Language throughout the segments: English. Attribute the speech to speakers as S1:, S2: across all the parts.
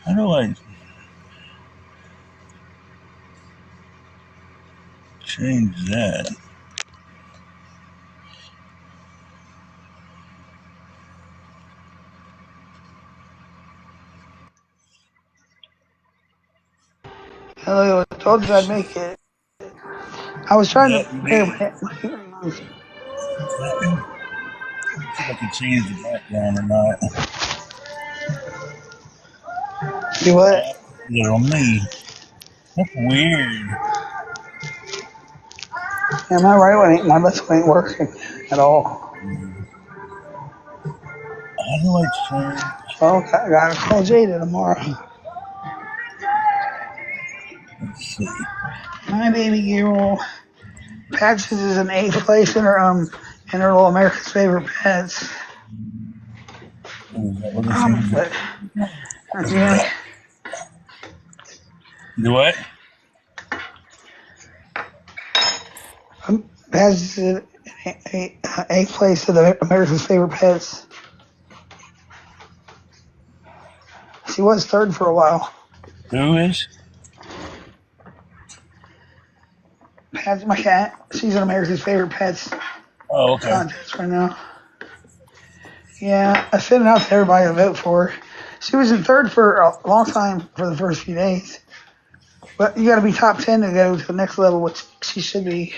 S1: How do I change that?
S2: I told you I'd make it. I was trying to
S1: Yeah, you
S2: prepare
S1: did.
S2: my.
S1: See if I can change the background or not.
S2: Do what?
S1: Little me. That's weird.
S2: Am I right? My list ain't working at all.
S1: How do I change?
S2: Well, I gotta call Jada tomorrow.
S1: Let's see.
S2: My baby girl. Patches is in eighth place in her little America's Favorite Pets.
S1: Oh, is that what I changed it?
S2: But yeah,
S1: Do what?
S2: Patches is in eighth place in the America's Favorite Pets. She was third for a while.
S1: Who is?
S2: Patch, my cat. She's in America's Favorite Pets
S1: Oh, okay.
S2: contest right now. Yeah, I sent it out to everybody to vote for her. She was in third for a long time for the first few days. But you got to be top 10 to go to the next level, which she should be.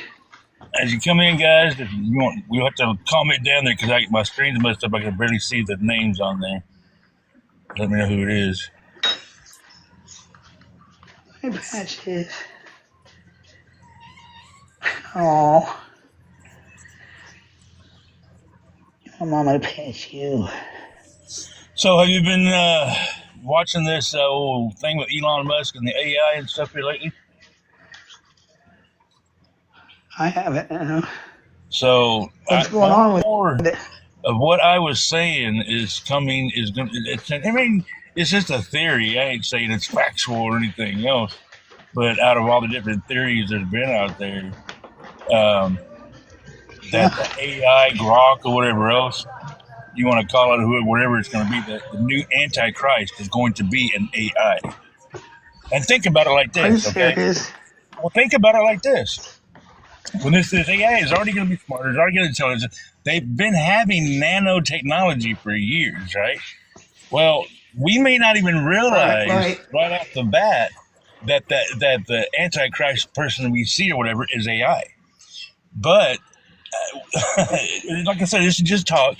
S1: As you come in, guys, if you want, you'll have to comment down there because my screen's messed up. I can barely see the names on there. Let me know who it is.
S2: Hey, Patches. Oh. My mama pet you.
S1: So, have you been watching this old thing with Elon Musk and the AI and stuff here lately?
S2: I haven't.
S1: So,
S2: What's going
S1: more
S2: on
S1: and
S2: with
S1: more
S2: it?
S1: of what I was saying is coming. Is going. I mean, it's just a theory. I ain't saying it's factual or anything else. But out of all the different theories there's been out there, that the AI, Grok, or whatever else you want to call it, whatever it's going to be, the new Antichrist is going to be an AI. And think about it like
S2: Are you
S1: this, okay?
S2: serious?
S1: Well, think about it like this. When this AI is already going to be smarter, it's already going to intelligent. They've been having nanotechnology for years, right? Well, we may not even realize right off the bat that the Antichrist person we see or whatever is AI. But like I said, this is just talk.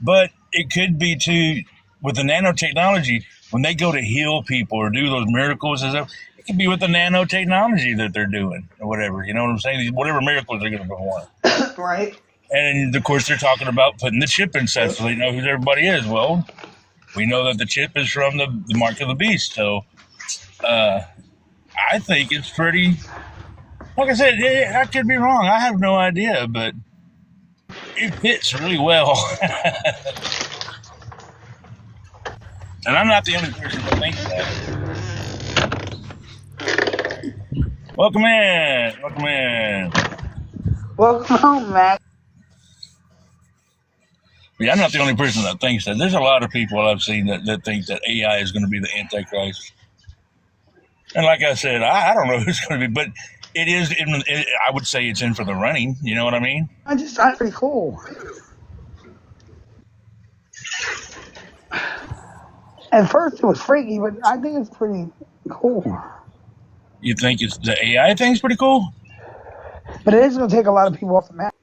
S1: But it could be too with the nanotechnology when they go to heal people or do those miracles and stuff. It could be with the nanotechnology that they're doing or whatever. You know what I'm saying? Whatever miracles they're going to perform.
S2: Right.
S1: And of course, they're talking about putting the chip in stuff so they know who everybody is. Well, we know that the chip is from the mark of the beast. So I think it's pretty. Like I said, I could be wrong. I have no idea, but it fits really well. And I'm not the only person that thinks that. Welcome in. Welcome in.
S2: Welcome home, Matt.
S1: Yeah, I'm not the only person that thinks that. There's a lot of people I've seen that think that AI is going to be the Antichrist. And like I said, I don't know who's going to be, but it is. I would say it's in for the running. You know what I mean?
S2: I just thought it pretty cool. At first, it was freaky, but I think it's pretty cool.
S1: You think it's the AI thing's pretty cool?
S2: But it is going to take a lot of people off the map.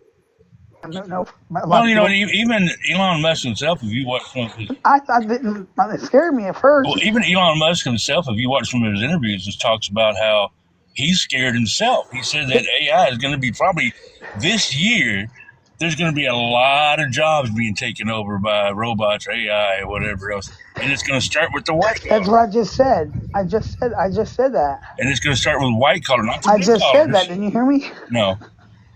S2: No,
S1: well, you know, even Elon Musk himself, if you watch some of his...
S2: I didn't... It scared me at first.
S1: Well, even Elon Musk himself, if you watch some of his interviews, just talks about how he's scared himself. He said that AI is going to be probably this year, there's going to be a lot of jobs being taken over by robots or AI or whatever else. And it's going to start with the white collar.
S2: That's what I just said. I just said that.
S1: And it's going to start with white collar, not the blue
S2: I just
S1: collars.
S2: said that. Didn't you hear me?
S1: No.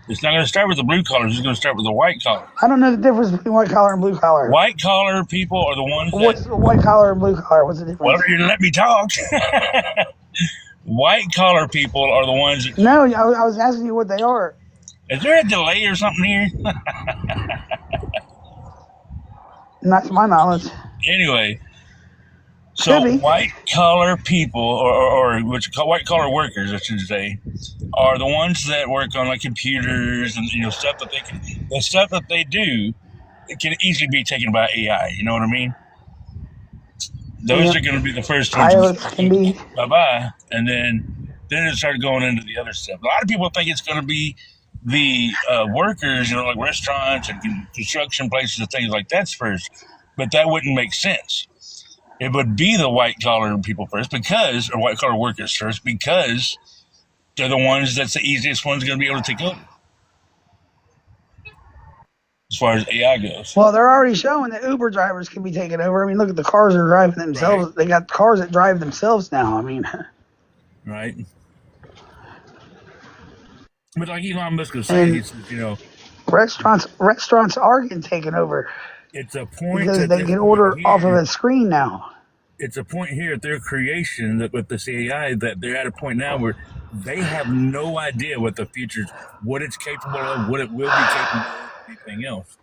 S1: It's not going to start with the blue collars. It's going to start with the white collar.
S2: I don't know the difference between white collar and blue collar.
S1: White collar people are the ones that...
S2: What's white collar and blue collar? What's the difference?
S1: Well, you let me talk. White collar people are the ones that...
S2: No, I was asking you what they are.
S1: Is there a delay or something here?
S2: Not to my knowledge.
S1: Anyway,
S2: Could
S1: So
S2: be.
S1: white collar people, or what you call white collar workers, I should say, are the ones that work on like computers and stuff that the stuff that they do, it can easily be taken by AI. You know what I mean? Those
S2: Yep.
S1: are going to be the first ones to
S2: Pilots
S1: start
S2: can be.
S1: bye bye, and then it started going into the other stuff. A lot of people think it's going to be the workers, like restaurants and construction places and things like that first, but that wouldn't make sense. It would be the white collar people first or white collar workers first, because they're the ones that's the easiest ones going to be able to take over as far as AI goes.
S2: Well, they're already showing that Uber drivers can be taken over. I mean, look at the cars that are driving themselves.
S1: Right.
S2: They got cars that drive themselves now. I mean,
S1: Right. But like Elon Musk was saying, he
S2: and
S1: says,
S2: restaurants are getting taken over
S1: it's a point
S2: because
S1: at
S2: they
S1: this
S2: can
S1: point
S2: order off of
S1: here.
S2: a screen now.
S1: It's a point here at their creation that with this AI that they're at a point now where they have no idea what the future's, what it's capable of, what it will be capable of, anything else.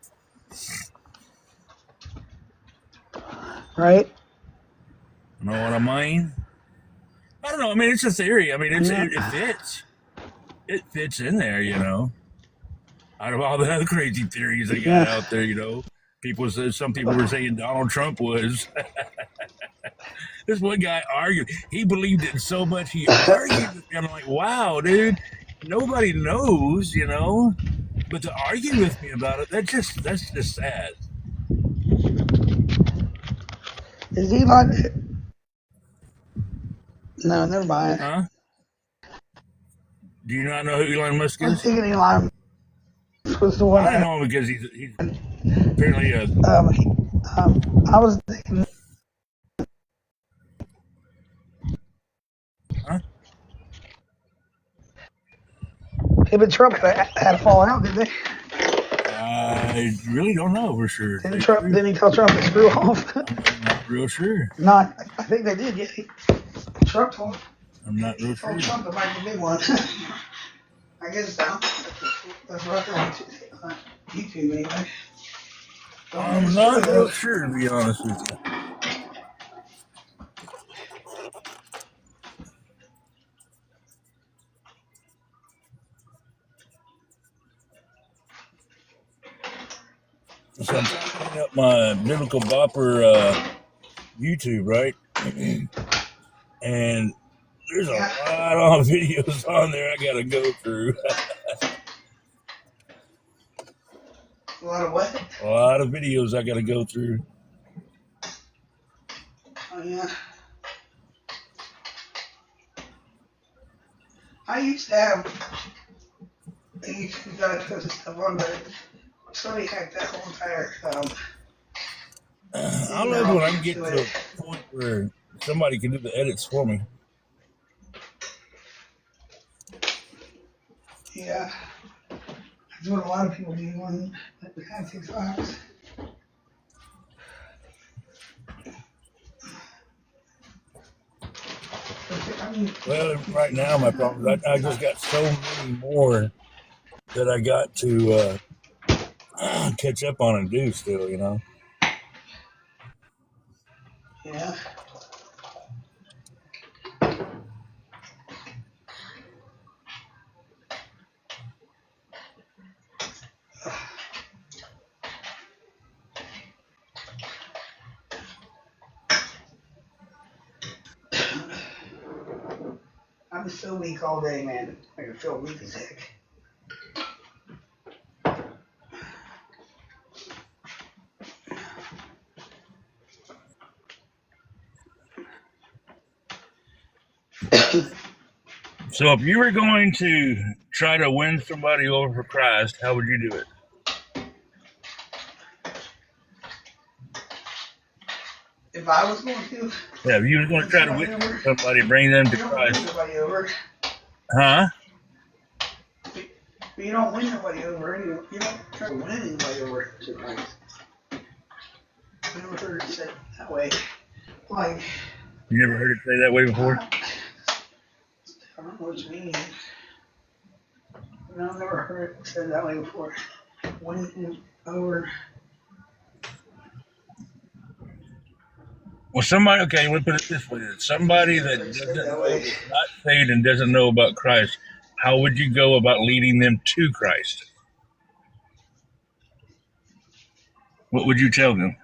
S2: Right?
S1: You know what I mean? I don't know. I mean, it's a theory. I mean, it fits. It fits in there, Out of all the other crazy theories they got out there, some people were saying Donald Trump was. This one guy argued. He believed it so much he argued with me. I'm like, wow, dude. Nobody knows, But to argue with me about it, that's just sad.
S2: Is Elon? No, never mind.
S1: Huh? Do you not know who Elon Musk
S2: I was
S1: is?
S2: thinking Elon was the one
S1: I
S2: that.
S1: know him because he's apparently a.
S2: I was thinking.
S1: Huh?
S2: Him and Trump had a falling out, didn't they?
S1: I really don't know for sure.
S2: Didn't he tell Trump to screw off?
S1: I'm not real sure.
S2: No, I think they did. Yeah, Trump told.
S1: I'm not real
S2: He
S1: sure.
S2: told Trump to make a big one. I guess so. That's right there on YouTube anyway.
S1: I'm not real sure, to be honest with you. So I'm putting up my Biblical Bopper YouTube, right? And there's a lot of videos on there I gotta go through.
S2: A lot of what?
S1: A lot of videos I gotta go through.
S2: Oh yeah. I used to have a YouTube guy to post stuff on, but somebody hacked that whole entire.
S1: I love when I can get to a point where somebody can do the edits for me.
S2: Yeah. That's what a lot of people do on the kind of TikToks.
S1: Well, right now my problem is I just got so many more that I got to catch up on and do still,
S2: Yeah. I'm so weak all day, man. I can feel weak as heck.
S1: So if you were going to try to win somebody over for Christ, how would you do it?
S2: If I was going to?
S1: Yeah, if you were going to try to win somebody, bring them to Christ.
S2: You don't win nobody over.
S1: Huh?
S2: You don't win nobody over. You don't try to win anybody over to Christ. I never heard it said that way. Like.
S1: You never heard it say that way before?
S2: I don't know what you mean. No, I've never heard it said that way before. Win him over.
S1: Well, somebody, okay, we'll put it this way. Somebody that doesn't know, that's not saved and doesn't know about Christ, how would you go about leading them to Christ? What would you tell them?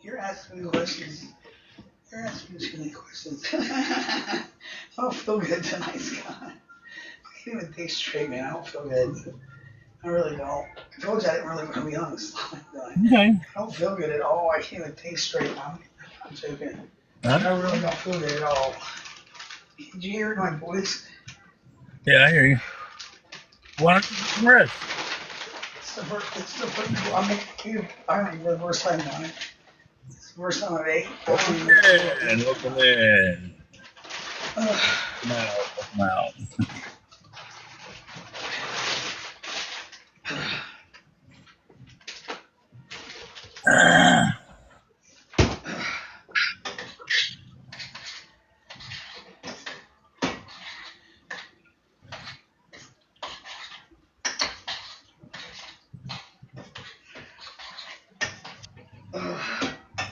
S2: You're asking me questions. You're asking too many questions. I don't feel good tonight, Scott. I can't even think straight, man. I don't feel good. I really don't. I told you I didn't really want to be on this line.
S1: Okay.
S2: I don't feel good at all. I can't even think straight. I'm joking. I really don't feel good at all. Did you hear my voice?
S1: Yeah, I hear you. Why don't you get some rest?
S2: It's the first. I'm making. I don't even the first time on it. It's the first time I've ate.
S1: Welcome in. Welcome in. Come out. Come out.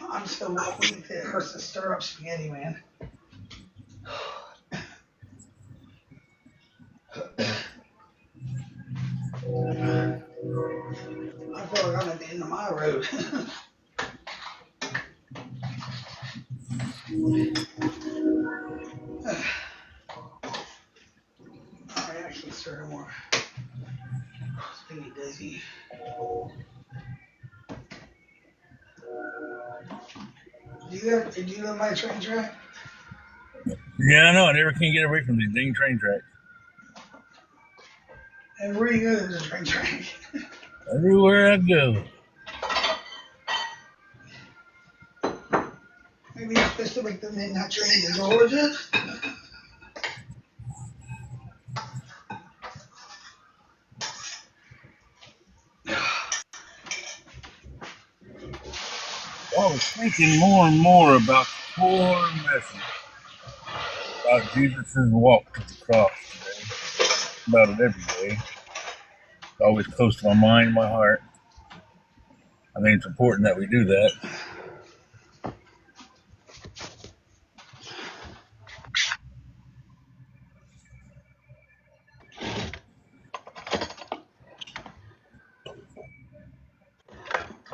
S2: I'm so weak. It hurts to stir up spaghetti, man. I feel like I'm at the end of my road. I actually stir more. It's making me dizzy. Did you live by a train track?
S1: Yeah, I know. I never can get away from these dang train tracks.
S2: And where do you go, there's a train track.
S1: Everywhere I go.
S2: Maybe you're supposed to make the midnight train to Georgia.
S1: I was thinking more and more about the poor message about Jesus' walk to the cross today. About it every day. It's always close to my mind and my heart. I think it's important that we do that.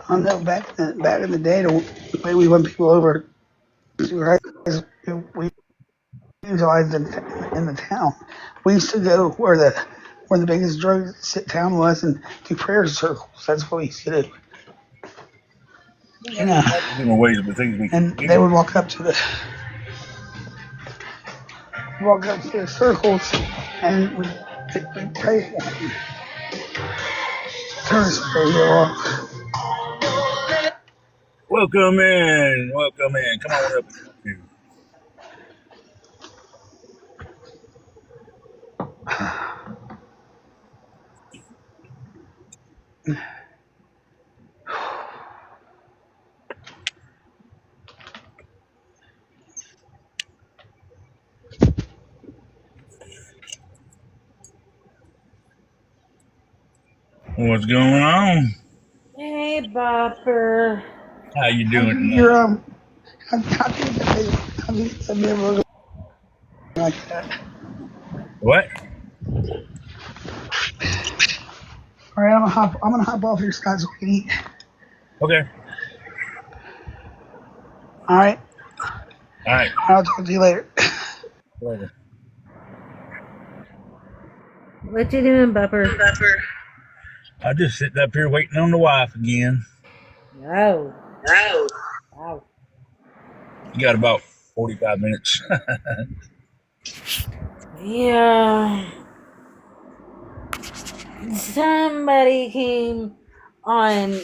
S2: I know back in the day, the way we won people over to Christ, we utilized in the town. We used to go where the biggest drug town was and do prayer circles. That's what we used to do.
S1: Different ways of the things we can
S2: And
S1: do.
S2: they would walk up to the circles and we'd pray for them. Turn this radio off.
S1: Welcome in. Welcome in. Come on up. What's going on?
S3: Hey, Bopper.
S1: How you doing
S2: You're
S1: tonight?
S2: how do you get able like that?
S1: What?
S2: All right, I'm gonna hop off here, Scott, so we can eat.
S1: Okay.
S2: All right.
S1: All right.
S2: I'll talk to you later.
S1: Later.
S3: What you doing, Bopper?
S1: I'm just sitting up here waiting on the wife again.
S3: Oh. Wow.
S1: You got about 45 minutes.
S3: Yeah. Somebody came on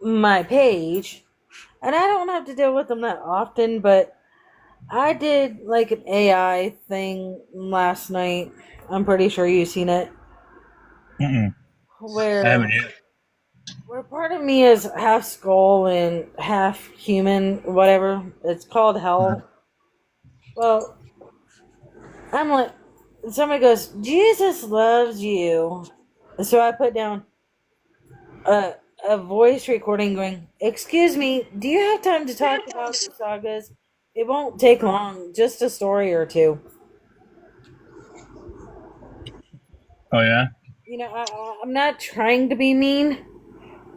S3: my page, and I don't have to deal with them that often, but I did like an AI thing last night. I'm pretty sure you've seen it.
S1: Mm-mm.
S3: Where
S1: I haven't yet.
S3: where part of me is half skull and half human, whatever. It's called Hell. Well, I'm like, somebody goes, Jesus loves you. So I put down a a voice recording going, "Excuse me, do you have time to talk about the sagas? It won't take long, just a story or two."
S1: Oh yeah.
S3: I'm not trying to be mean,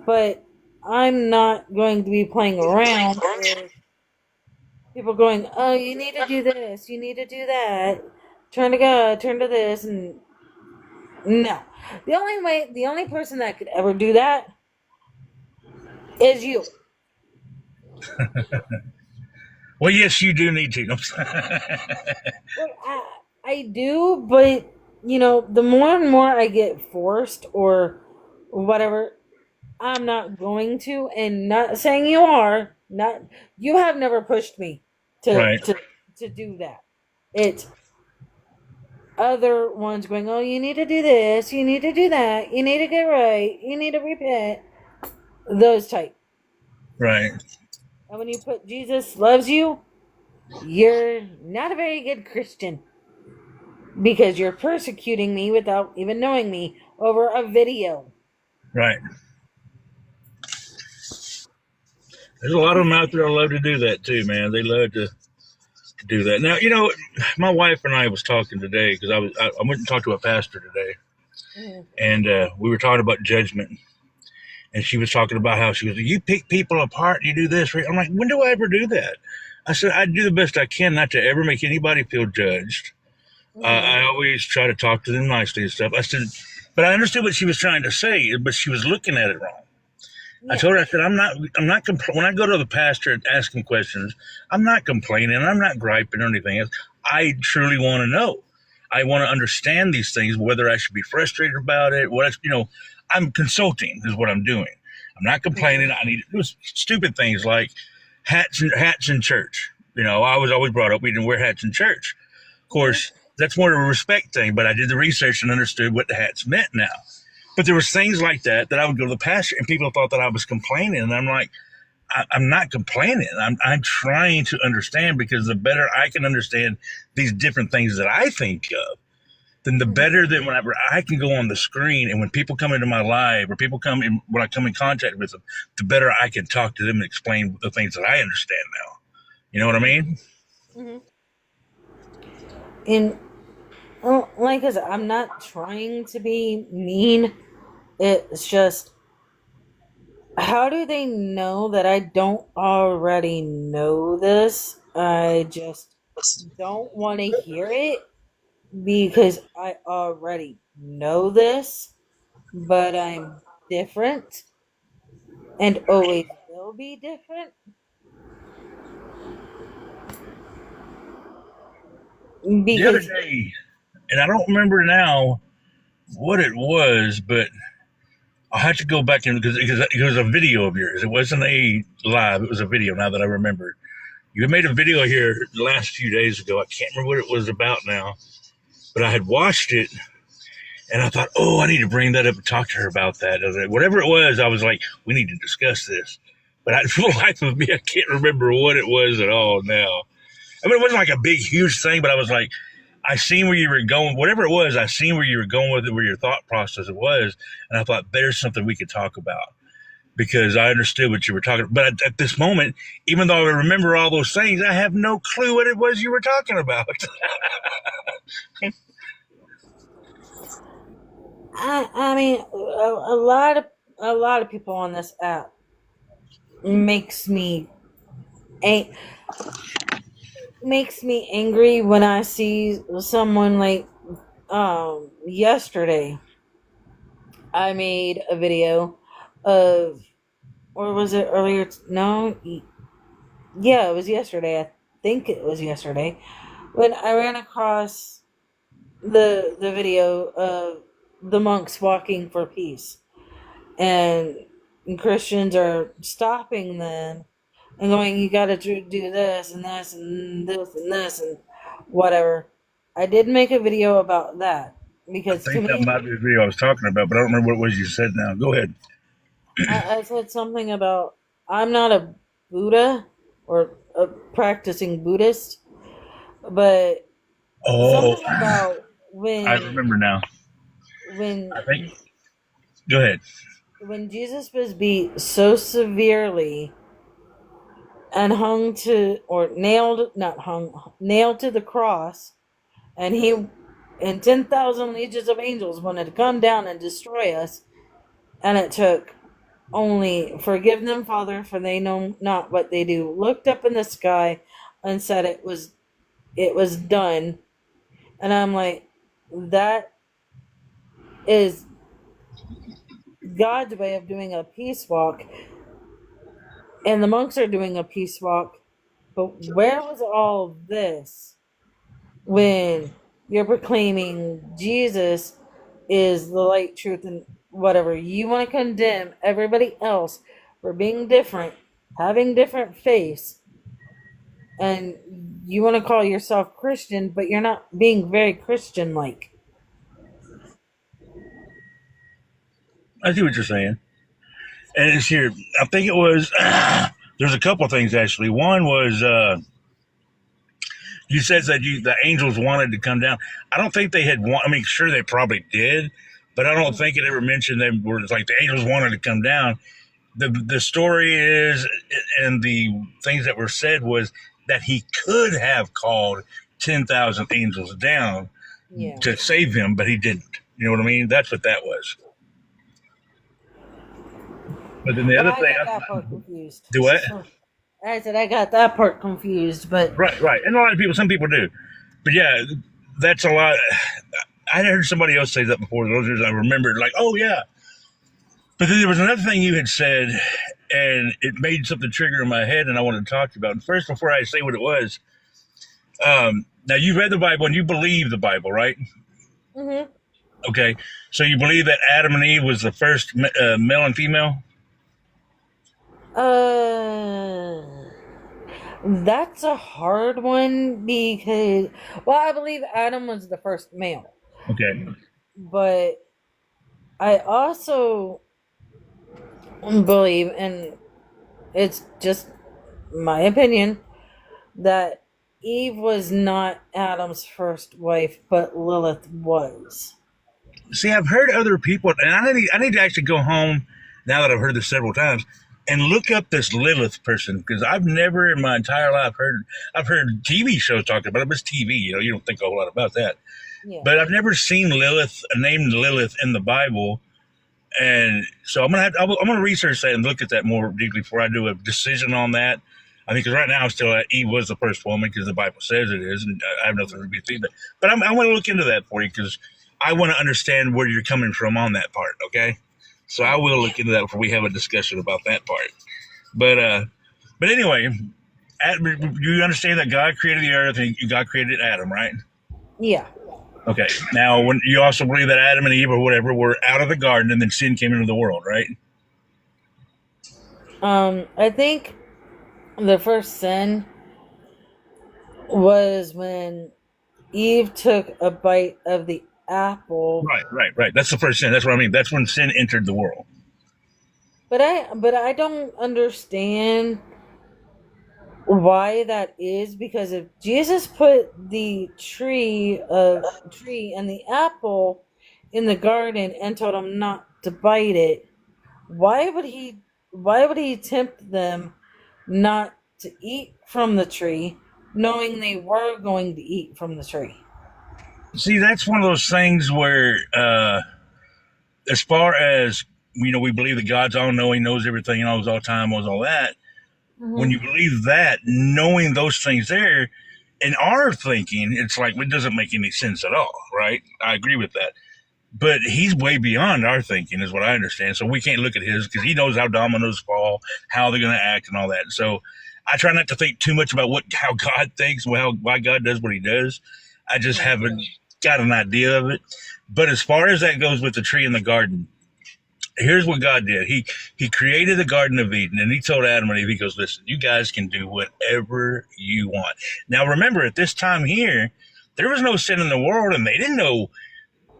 S3: but I'm not going to be playing around with people going, "Oh, you need to do this, you need to do that, turn to God, turn to this," and no. The only person that could ever do that is you.
S1: Well, yes, you do need to.
S3: Well, I do, but the more and more I get forced or whatever, I'm not going to, and not saying you are not. You have never pushed me to
S1: Right.
S3: to to do that. It's other ones going, "Oh, you need to do this, you need to do that, you need to get right, you need to repent." Those type.
S1: Right.
S3: And when you put Jesus loves you, you're not a very good Christian because you're persecuting me without even knowing me over a video.
S1: Right. There's a lot of them out there that love to do that too, man. They love to do that. Now, my wife and I was talking today because I went and talked to a pastor today,
S3: Mhm.
S1: and we were talking about judgment. And she was talking about how she goes, "You pick people apart, you do this." Right? I'm like, when do I ever do that? I said, I do the best I can not to ever make anybody feel judged. I always try to talk to them nicely and stuff. I said, but I understood what she was trying to say, but she was looking at it wrong. I
S3: Yeah.
S1: told her, I said, I'm not when I go to the pastor and ask him questions, I'm not complaining, I'm not griping or anything else. I truly want to know. I want to understand these things, whether I should be frustrated about it, I'm consulting is what I'm doing. I'm not complaining. I need to do stupid things like hats in church. I was always brought up we didn't wear hats in church. Of course, that's more of a respect thing, but I did the research and understood what the hats meant now. But there was things like that I would go to the pastor and people thought that I was complaining. And I'm like, I'm not complaining. I'm trying to understand, because the better I can understand these different things that I think of, then the better that whenever I can go on the screen and when people come into my live or people come in, when I come in contact with them, the better I can talk to them and explain the things that I understand now. You know what I mean?
S3: Mm-hmm. And like I said, I'm not trying to be mean. It's just, how do they know that I don't already know this? I just don't want to hear it because I already know this, but I'm different and always will be different.
S1: The other
S3: Because
S1: day, and I don't remember now what it was, but I'll have to go back in because it was a video of yours. It wasn't a live, it was a video now that I remember. You made a video here the last few days ago. I can't remember what it was about now, but I had watched it and I thought, oh, I need to bring that up and talk to her about that. Whatever it was, I was like, we need to discuss this. But for the life of me, I can't remember what it was at all now. I mean, it wasn't like a big, huge thing, but I was like, I seen where you were going. Whatever it was, I seen where you were going with it, where your thought process was. And I thought, there's something we could talk about, because I understood what you were talking about. But at this moment, even though I remember all those things, I have no clue what it was you were talking about.
S3: I mean, a lot of people on this app makes me ang- makes me angry when I see someone like yesterday I made a video of, or was it earlier? No, yeah, it was yesterday. I think it was yesterday when I ran across the video of the monks walking for peace, and Christians are stopping them and going, "You got to do this and this and this and this and whatever." I did make a video about that
S1: I
S3: because to
S1: think that
S3: me,
S1: might be the video I was talking about, but I don't remember what it was you said now. Go ahead.
S3: I said something about I'm not a Buddha or a practicing Buddhist, but
S1: Oh,
S3: something about
S1: I remember now.
S3: when
S1: I think. Go ahead.
S3: when Jesus was beat so severely and hung to, or nailed, not hung, nailed to the cross, and he and 10,000 legions of angels wanted to come down and destroy us, and it took only forgive them, Father, for they know not what they do. Looked up in the sky and said it was done. And I'm like, that is God's way of doing a peace walk. And the monks are doing a peace walk. But where was all this when you're proclaiming Jesus is the light, truth, and whatever? You want to condemn everybody else for being different, having different faiths, and you want to call yourself Christian, but you're not being very Christian like.
S1: I see what you're saying. And it's here. I think it was. There's a couple of things actually. One was you said that the angels wanted to come down. I don't think they had. I mean, sure they probably did, but I don't think it ever mentioned them where it's like the angels wanted to come down. The story is, and the things that were said was that he could have called 10,000 angels down to save him, but he didn't. You know what I mean? That's what that was. But then the other thing,
S3: I got that part confused.
S1: Do what?
S3: I said I got that part confused, but
S1: right, and a lot of people, some people do, but yeah, that's a lot. I heard somebody else say that before. Those years I remembered, like, oh yeah. But then there was another thing you had said, and it made something trigger in my head, and I wanted to talk to you about. And first, before I say what it was, now you read the Bible and you believe the Bible, right?
S3: Mm-hmm.
S1: Okay, so you believe that Adam and Eve was the first male and female?
S3: That's a hard one because, well, I believe Adam was the first male.
S1: Okay.
S3: But I also believe, and it's just my opinion, that Eve was not Adam's first wife, but Lilith was.
S1: See, I've heard other people, and I need to actually go home now that I've heard this several times and look up this Lilith person, because I've never in my entire life I've heard TV shows talk about it, but it's TV, you don't think a whole lot about that. Yeah. But I've never seen Lilith named Lilith in the Bible, and so I'm gonna research that and look at that more deeply before I do a decision on that. I think because right now I'm still at Eve was the first woman because the Bible says it is, and I have nothing to be feedback. But I want to look into that for you because I want to understand where you're coming from on that part. Okay. So I will look into that before we have a discussion about that part. But anyway, you understand that God created the earth and God created Adam, right?
S3: Yeah.
S1: Okay. Now, when you also believe that Adam and Eve or whatever were out of the garden and then sin came into the world, right?
S3: I think the first sin was when Eve took a bite of the apple.
S1: Right. That's the first sin. That's what I mean. That's when sin entered the world.
S3: But I don't understand why that is, because if Jesus put the tree and the apple in the garden and told them not to bite it, why would he tempt them not to eat from the tree, knowing they were going to eat from the tree?
S1: See, that's one of those things where, as far as, we believe that God's all-knowing, knows everything, knows all time, knows all that. Mm-hmm. When you believe that, knowing those things there, in our thinking, it's like, it doesn't make any sense at all, right? I agree with that. But he's way beyond our thinking, is what I understand. So we can't look at his, because he knows how dominoes fall, how they're going to act and all that. So I try not to think too much about how God thinks, why God does what he does. I just haven't got an idea of it. But as far as that goes with the tree in the garden, here's what God did. He created the Garden of Eden, and he told Adam and Eve, he goes, listen, you guys can do whatever you want. Now, remember, at this time here, there was no sin in the world, and they didn't know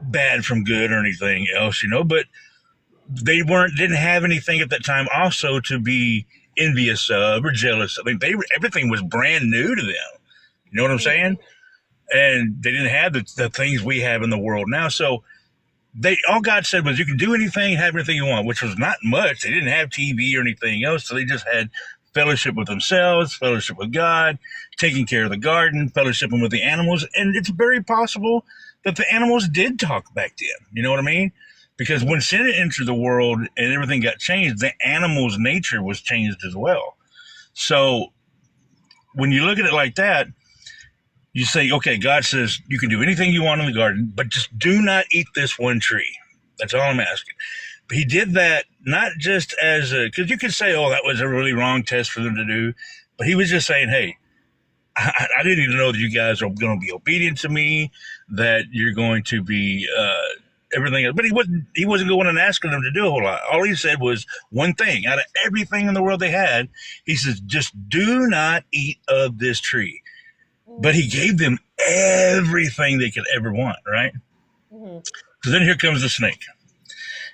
S1: bad from good or anything else, but they didn't have anything at that time also to be envious of or jealous. I mean, everything was brand new to them. You know what I'm saying? And they didn't have the things we have in the world now. So all God said was you can do anything, have anything you want, which was not much. They didn't have TV or anything else, so they just had fellowship with themselves, fellowship with God, taking care of the garden, fellowshipping with the animals, and it's very possible that the animals did talk back then. You know what I mean? Because when sin entered the world and everything got changed, the animal's nature was changed as well. So when you look at it like that, you say, okay, God says you can do anything you want in the garden, but just do not eat this one tree. That's all I'm asking. But he did that not just as because you could say, oh, that was a really wrong test for them to do. But he was just saying, hey, I didn't even know that you guys are going to be obedient to me, that you're going to be everything else. But he wasn't going and asking them to do a whole lot. All he said was one thing. Out of everything in the world they had, he says, just do not eat of this tree. But he gave them everything they could ever want, right? Mm-hmm. So then here comes the snake.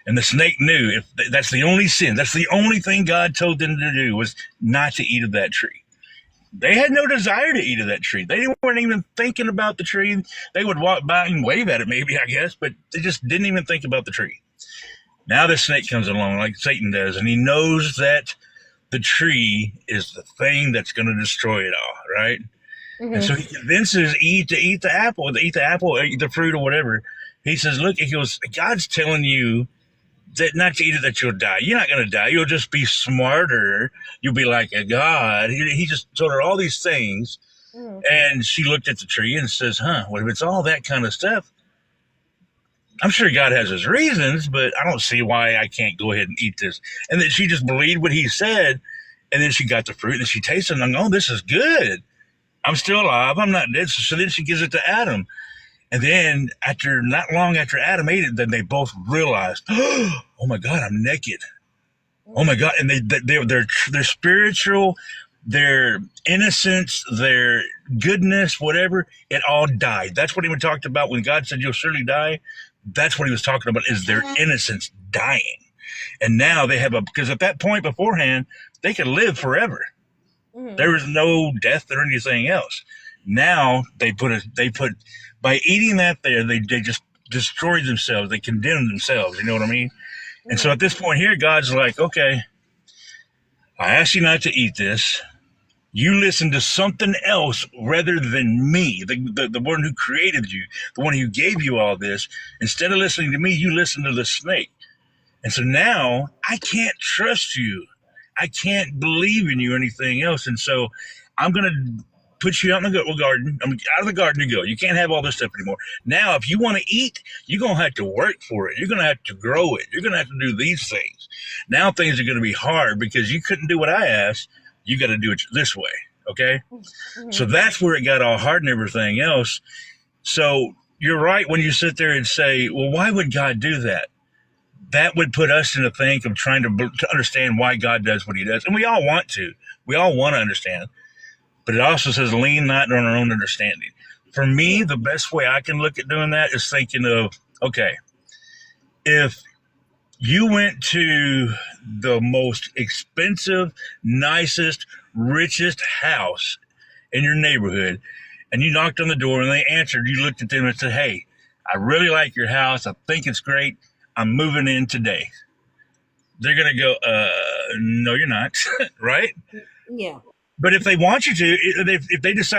S1: And the snake knew if that's the only sin, that's the only thing God told them to do was not to eat of that tree. They had no desire to eat of that tree. They weren't even thinking about the tree. They would walk by and wave at it maybe, I guess, but they just didn't even think about the tree. Now the snake comes along like Satan does, and he knows that the tree is the thing that's going to destroy it all, right? Mm-hmm. And so he convinces Eve to eat the apple, eat the fruit or whatever. He says, look, he goes, God's telling you that not to eat it, that you'll die. You're not going to die. You'll just be smarter. You'll be like a God. He just told her all these things. Mm-hmm. And she looked at the tree and says, well, if it's all that kind of stuff, I'm sure God has his reasons, but I don't see why I can't go ahead and eat this. And then she just believed what he said. And then she got the fruit and she tasted it and oh, this is good. I'm still alive. I'm not dead. So then she gives it to Adam. And then not long after Adam ate it, then they both realized, oh my God, I'm naked. Oh my God. And their spiritual, their innocence, their goodness, whatever, it all died. That's what he talked about when God said you'll surely die. That's what he was talking about is their innocence dying. And now they have because at that point beforehand, they could live forever. Mm-hmm. There was no death or anything else. Now they put by eating that they just destroyed themselves. They condemned themselves. You know what I mean? Mm-hmm. And so at this point here, God's like, okay, I asked you not to eat this. You listen to something else rather than me, the one who created you, the one who gave you all this. Instead of listening to me, you listen to the snake. And so now I can't trust you. I can't believe in you or anything else. And so I'm going to put you out in the garden. I'm out of the garden to go. You can't have all this stuff anymore. Now, if you want to eat, you're going to have to work for it. You're going to have to grow it. You're going to have to do these things. Now things are going to be hard because you couldn't do what I asked. You got to do it this way. Okay. Mm-hmm. So that's where it got all hard and everything else. So you're right when you sit there and say, well, why would God do that? That would put us in a think of trying to understand why God does what he does. And we all want to. We all want to understand. But it also says, lean not on our own understanding. For me, the best way I can look at doing that is thinking of, okay, if you went to the most expensive, nicest, richest house in your neighborhood, and you knocked on the door and they answered, you looked at them and said, hey, I really like your house. I think it's great. I'm moving in today. They're going to go, no, you're not. Right?
S3: Yeah.
S1: But if they want you to, if they decide